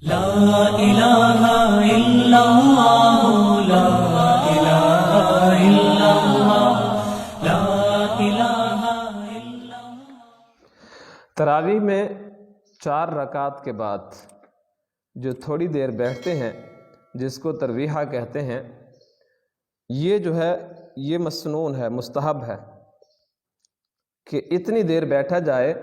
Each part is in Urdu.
لا الہ الا اللہ لا الہ الا اللہ لا الہ الا اللہ۔ تراویح میں 4 رکعت کے بعد جو تھوڑی دیر بیٹھتے ہیں جس کو ترویحہ کہتے ہیں، یہ جو ہے یہ مسنون ہے، مستحب ہے کہ اتنی دیر بیٹھا جائے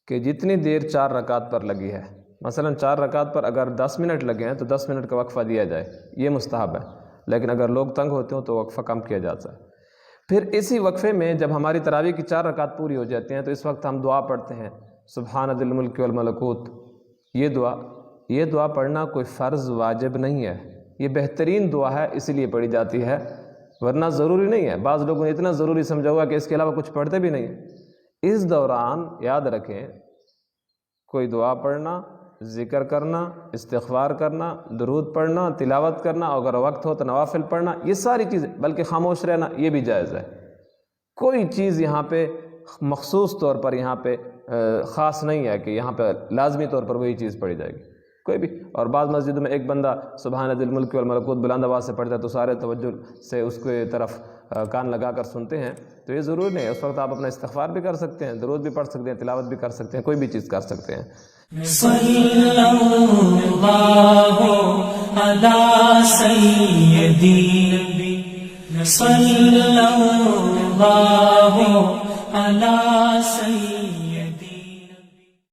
کہ جتنی دیر 4 رکعت پر لگی ہے۔ مثلا 4 رکعت پر اگر 10 منٹ لگے ہیں تو 10 منٹ کا وقفہ دیا جائے، یہ مستحب ہے، لیکن اگر لوگ تنگ ہوتے ہوں تو وقفہ کم کیا جاتا ہے۔ پھر اسی وقفے میں جب ہماری تراویح کی 4 رکعت پوری ہو جاتی ہیں تو اس وقت ہم دعا پڑھتے ہیں، سبحان ذی الملک والملکوت۔ یہ دعا پڑھنا کوئی فرض واجب نہیں ہے، یہ بہترین دعا ہے، اسی لیے پڑھی جاتی ہے، ورنہ ضروری نہیں ہے۔ بعض لوگوں نے اتنا ضروری سمجھا ہوا کہ اس کے علاوہ کچھ پڑھتے بھی نہیں ہیں۔ اس دوران یاد رکھیں، کوئی دعا پڑھنا، ذکر کرنا، استغفار کرنا، درود پڑھنا، تلاوت کرنا، اور اگر وقت ہو تو نوافل پڑھنا، یہ ساری چیزیں، بلکہ خاموش رہنا یہ بھی جائز ہے۔ کوئی چیز یہاں پہ مخصوص طور پر یہاں پہ خاص نہیں ہے کہ یہاں پہ لازمی طور پر وہی چیز پڑھی جائے گی، کوئی بھی۔ اور بعض مسجدوں میں ایک بندہ سبحان ذی الملک والملکوت بلند آواز سے پڑھتا ہے تو سارے توجہ سے اس کے طرف کان لگا کر سنتے ہیں، تو یہ ضروری نہیں ہے۔ اس وقت آپ اپنا استغفار بھی کر سکتے ہیں، درود بھی پڑھ سکتے ہیں، تلاوت بھی کر سکتے ہیں، کوئی بھی چیز کر سکتے ہیں۔ صلی اللہ علی سیدی صلی اللہ علی سیدی